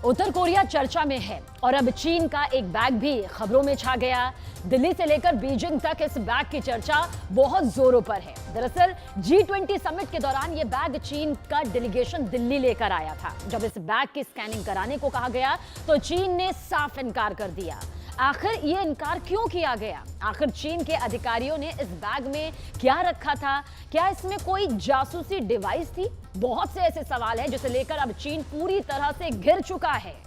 उत्तर Korea चर्चा में है और अब चीन का एक बैग भी खबरों में छा गया। दिल्ली से लेकर बीजिंग तक इस बैग की चर्चा बहुत जोरों पर है। दरअसल G20 समिट के दौरान यह बैग चीन का डेलीगेशन दिल्ली लेकर आया था। जब इस बैग की स्कैनिंग कराने को कहा गया तो चीन ने साफ इनकार कर दिया। आखिर ये इनकार क्यों किया गया? आखिर चीन के अधिकारियों ने इस बैग में क्या रखा था? क्या इसमें कोई जासूसी डिवाइस थी? बहुत से ऐसे सवाल हैं जिसे लेकर अब चीन पूरी तरह से घिर चुका है।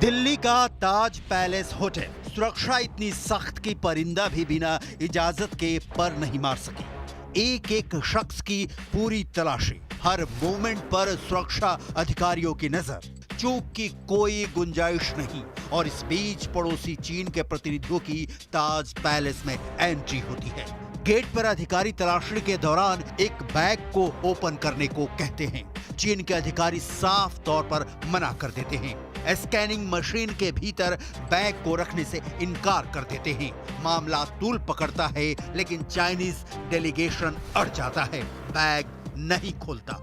दिल्ली का ताज पैलेस होटल, सुरक्षा इतनी सख्त कि परिंदा भी बिना इजाजत के पर नहीं मार सके। एक एक शख्स की पूरी तलाशी, हर मोमेंट पर सुरक्षा अधिकारियों की नजर, चूक की कोई गुंजाइश नहीं। और इस बीच पड़ोसी चीन के प्रतिनिधियों की ताज पैलेस में एंट्री होती है। गेट पर अधिकारी तलाशी के दौरान एक बैग को ओपन करने को कहते हैं। चीन के अधिकारी साफ तौर पर मना कर देते हैं। स्कैनिंग मशीन के भीतर बैग को रखने से इनकार कर देते हैं। मामला तूल पकड़ता है, लेकिन चाइनीज डेलीगेशन अड़ जाता है, बैग नहीं खोलता।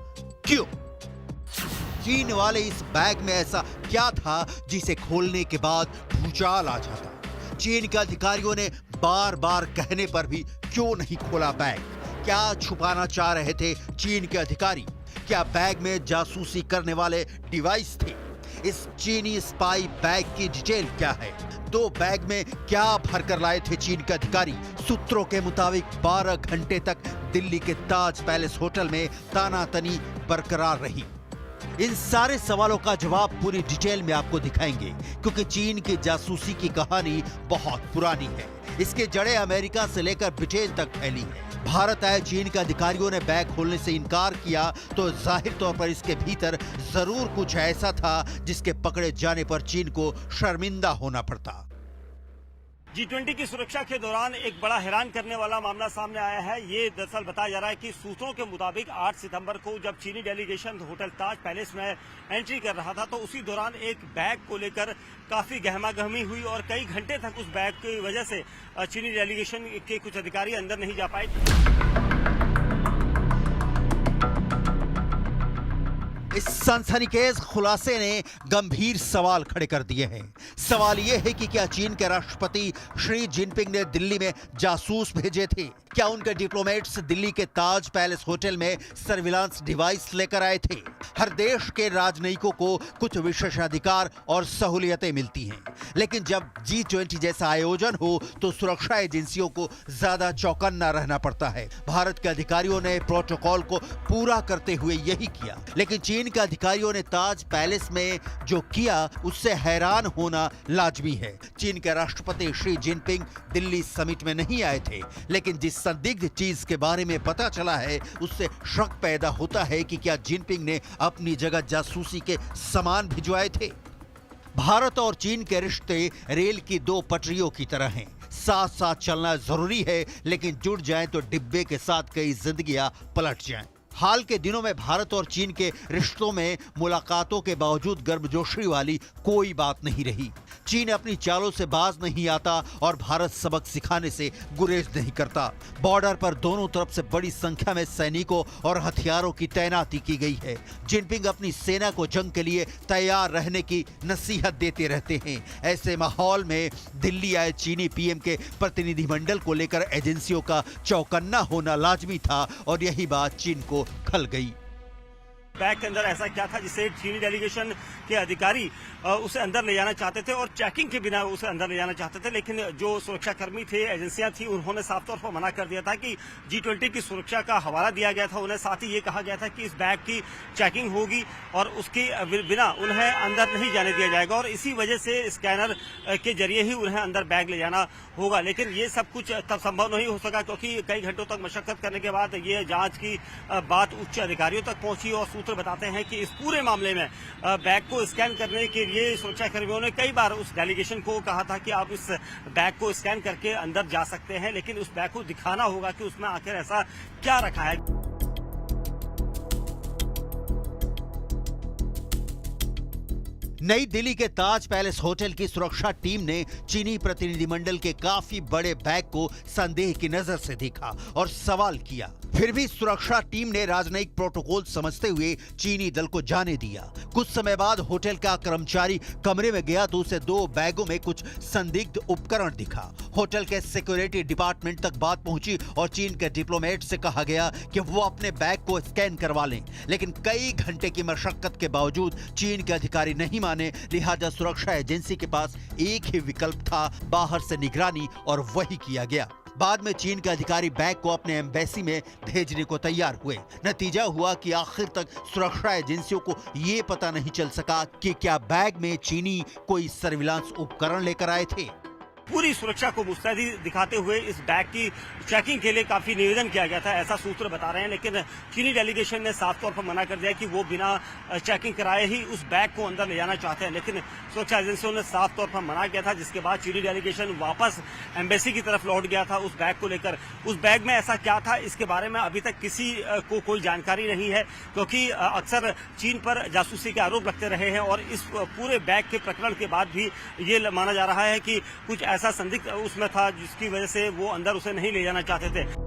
क्यों? चीन वाले इस बैग में ऐसा क्या था जिसे खोलने के बाद भूचाल आ जाता? चीन के अधिकारियों ने बार बार कहने पर भी क्यों नहीं खोला बैग? क्या छुपाना चाह रहे थे चीन के अधिकारी? क्या बैग में जासूसी करने वाले डिवाइस थे? इस चीनी स्पाई बैग की डिटेल क्या है? दो बैग में क्या भरकर लाए थे चीन के अधिकारी? सूत्रों के मुताबिक 12 घंटे तक दिल्ली के ताज पैलेस होटल में तानातनी बरकरार रही। इन सारे सवालों का जवाब पूरी डिटेल में आपको दिखाएंगे, क्योंकि चीन की जासूसी की कहानी बहुत पुरानी है। इसके जड़ें अमेरिका से लेकर ब्रिटेन तक फैली है। भारत आए चीन के अधिकारियों ने बैग खोलने से इनकार किया तो जाहिर तौर पर इसके भीतर जरूर कुछ ऐसा था जिसके पकड़े जाने पर चीन को शर्मिंदा होना पड़ता। G20 की सुरक्षा के दौरान एक बड़ा हैरान करने वाला मामला सामने आया है। ये दरअसल बताया जा रहा है कि सूत्रों के मुताबिक 8 सितंबर को जब चीनी डेलीगेशन होटल ताज पैलेस में एंट्री कर रहा था तो उसी दौरान एक बैग को लेकर काफी गहमागहमी हुई और कई घंटे तक उस बैग की वजह से चीनी डेलीगेशन के कुछ अधिकारी अंदर नहीं जा पाए। इस सनसनीखेज खुलासे ने गंभीर सवाल खड़े कर दिए हैं। सवाल यह है कि क्या चीन के राष्ट्रपति शी जिनपिंग ने दिल्ली में जासूस भेजे थे? क्या उनके डिप्लोमेट्स दिल्ली के ताज पैलेस होटल में सर्विलांस डिवाइस लेकर आए थे? हर देश के राजनयिकों को कुछ विशेषाधिकार और सहूलियतें मिलती हैं, लेकिन जब G20 जैसा आयोजन हो तो सुरक्षा एजेंसियों को ज्यादा चौकन्ना रहना पड़ता है। भारत के अधिकारियों ने प्रोटोकॉल को पूरा करते हुए यही किया, लेकिन चीन के अधिकारियों ने ताज पैलेस में जो किया उससे हैरान होना लाजमी है। चीन के राष्ट्रपति शी जिनपिंग दिल्ली समिट में नहीं आए थे, लेकिन जिस संदिग्ध चीज के बारे में पता चला है उससे शक पैदा होता है कि क्या जिनपिंग ने अपनी जगह जासूसी के सामान भिजवाए थे। भारत और चीन के रिश्ते रेल की दो पटरियों की तरह हैं। साथ साथ चलना जरूरी है, लेकिन जुड़ जाएं तो डिब्बे के साथ कई जिंदगियां पलट जाएं। हाल के दिनों में भारत और चीन के रिश्तों में मुलाकातों के बावजूद गर्मजोशी वाली कोई बात नहीं रही। चीन अपनी चालों से बाज नहीं आता और भारत सबक सिखाने से गुरेज नहीं करता। बॉर्डर पर दोनों तरफ से बड़ी संख्या में सैनिकों और हथियारों की तैनाती की गई है। जिनपिंग अपनी सेना को जंग के लिए तैयार रहने की नसीहत देते रहते हैं। ऐसे माहौल में दिल्ली आए चीनी पीएम के प्रतिनिधिमंडल को लेकर एजेंसियों का चौकन्ना होना लाजमी था और यही बात चीन को खल गई। बैग के अंदर ऐसा क्या था जिसे चीनी डेलीगेशन के अधिकारी उसे अंदर ले जाना चाहते थे और चेकिंग के बिना उसे अंदर ले जाना चाहते थे, लेकिन जो सुरक्षाकर्मी थे, एजेंसियां थी, उन्होंने साफ तौर पर मना कर दिया था कि G20 की सुरक्षा का हवाला दिया गया था उन्हें। साथ ही ये कहा गया था कि इस बैग की चेकिंग होगी और उसके बिना उन्हें अंदर नहीं जाने दिया जाएगा और इसी वजह से स्कैनर के जरिए ही उन्हें अंदर बैग ले जाना होगा। लेकिन ये सब कुछ तब संभव नहीं हो सका क्योंकि कई घंटों तक मशक्कत करने के बाद ये जांच की बात उच्च अधिकारियों तक पहुंची और सूत्र बताते हैं कि इस पूरे मामले में बैग को स्कैन करने के लिए सुरक्षाकर्मियों ने कई बार उस डेलीगेशन को कहा था कि आप इस बैग को स्कैन करके अंदर जा सकते हैं, लेकिन उस बैग को दिखाना होगा कि उसमें आखिर ऐसा क्या रखा है। नई दिल्ली के ताज पैलेस होटल की सुरक्षा टीम ने चीनी प्रतिनिधिमंडल के काफी बड़े बैग को संदेह की नजर से देखा और सवाल किया। फिर भी सुरक्षा टीम ने राजनयिक प्रोटोकॉल समझते हुए चीनी दल को जाने दिया। कुछ समय बाद होटल का कर्मचारी कमरे में गया तो उसे 2 बैगों में कुछ संदिग्ध उपकरण दिखा। होटल के सिक्योरिटी डिपार्टमेंट तक बात पहुंची और चीन के डिप्लोमेट से कहा गया कि वो अपने बैग को स्कैन करवा लें, लेकिन कई घंटे की मशक्कत के बावजूद चीन के अधिकारी नहीं माने। लिहाजा सुरक्षा एजेंसी के पास एक ही विकल्प था, बाहर से निगरानी, और वही किया गया। बाद में चीन के अधिकारी बैग को अपने एम्बेसी में भेजने को तैयार हुए। नतीजा हुआ कि आखिर तक सुरक्षा एजेंसियों को ये पता नहीं चल सका कि क्या बैग में चीनी कोई सर्विलांस उपकरण लेकर आए थे। पूरी सुरक्षा को मुस्तैदी दिखाते हुए इस बैग की चेकिंग के लिए काफी निवेदन किया गया था, ऐसा सूत्र बता रहे हैं। लेकिन चीनी डेलीगेशन ने साफ तौर पर मना कर दिया कि वो बिना चेकिंग कराए ही उस बैग को अंदर ले जाना चाहते हैं। लेकिन सुरक्षा एजेंसियों ने साफ तौर पर मना किया था, जिसके बाद चीनी डेलीगेशन वापस एम्बेसी की तरफ लौट गया था उस बैग को लेकर। उस बैग में ऐसा क्या था, इसके बारे में अभी तक किसी को कोई जानकारी नहीं है, क्योंकि अक्सर चीन पर जासूसी के आरोप लगते रहे हैं। और इस पूरे बैग के प्रकरण के बाद भी ये माना जा रहा है कि कुछ ऐसा संदिग्ध उसमें था जिसकी वजह से वो अंदर उसे नहीं ले जाना चाहते थे।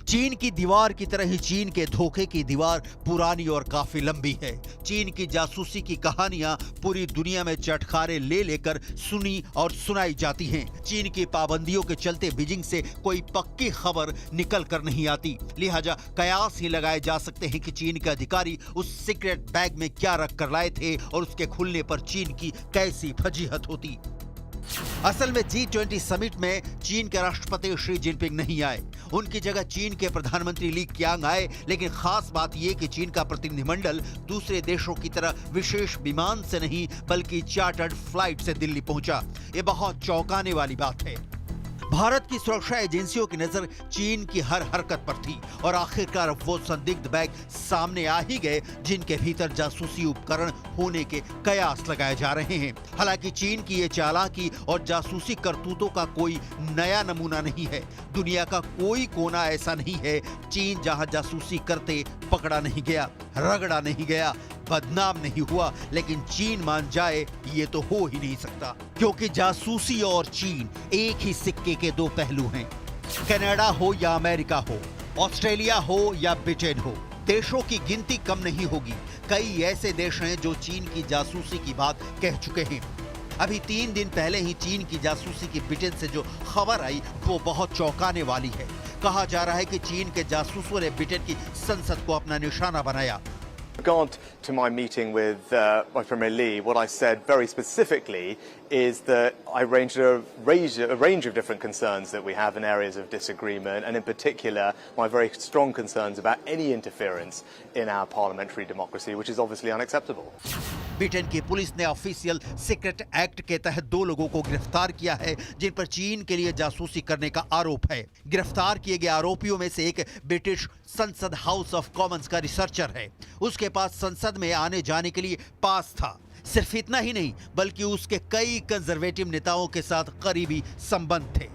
चीन की दीवार की तरह ही चीन के धोखे की दीवार पुरानी और काफी लंबी है। चीन की जासूसी की कहानियां पूरी दुनिया में चटखारे ले लेकर सुनी और सुनाई जाती हैं। चीन की पाबंदियों के चलते बीजिंग से कोई पक्की खबर निकल कर नहीं आती। लिहाजा कयास ही लगाए जा सकते हैं कि चीन के अधिकारी उस सीक्रेट बैग में क्या रख कर लाए थे और उसके खुलने पर चीन की कैसी फजीहत होती। असल में G20 समिट में चीन के राष्ट्रपति शी जिनपिंग नहीं आए, उनकी जगह चीन के प्रधानमंत्री ली क्यांग आए। लेकिन खास बात यह कि चीन का प्रतिनिधिमंडल दूसरे देशों की तरह विशेष विमान से नहीं बल्कि चार्टर्ड फ्लाइट से दिल्ली पहुंचा। ये बहुत चौंकाने वाली बात है। भारत की सुरक्षा एजेंसियों की नजर चीन की हर हरकत पर थी और आखिरकार वो संदिग्ध बैग सामने आ ही गए जिनके भीतर जासूसी उपकरण होने के कयास लगाए जा रहे हैं। हालांकि चीन की ये चालाकी और जासूसी करतूतों का कोई नया नमूना नहीं है। दुनिया का कोई कोना ऐसा नहीं है चीन जहां जासूसी करते पकड़ा नहीं गया, रगड़ा नहीं गया, बदनाम नहीं हुआ। लेकिन चीन मान जाए ये तो हो ही नहीं सकता, क्योंकि जासूसी और चीन एक ही सिक्के के 2 पहलू हैं। कनाडा हो या अमेरिका हो, ऑस्ट्रेलिया हो या ब्रिटेन हो, देशों की गिनती कम नहीं होगी। कई ऐसे देश हैं जो चीन की जासूसी की बात कह चुके हैं। अभी 3 दिन पहले ही चीन की जासूसी की ब्रिटेन से जो खबर आई वो बहुत चौंकाने वाली है। कहा जा रहा है कि चीन के जासूसों ने ब्रिटेन की संसद को अपना निशाना बनाया। With regard to my meeting with Vice Premier Lee, what I said very specifically is that I raised a range of different concerns that we have in areas of disagreement, and in particular my very strong concerns about any interference in our parliamentary democracy, which is obviously unacceptable. Britain की police ने official secret act के तहत 2 लोगों को गिरफ्तार किया है जिन पर चीन के लिए जासूसी करने का आरोप है। गिरफ्तार किए गए आरोपियों में से एक ब्रिटिश संसद हाउस ऑफ कॉमन्स का रिसर्चर है। उसके पास संसद में आने जाने के लिए पास था। सिर्फ इतना ही नहीं बल्कि उसके कई कंजर्वेटिव नेताओं के साथ करीबी संबंध थे।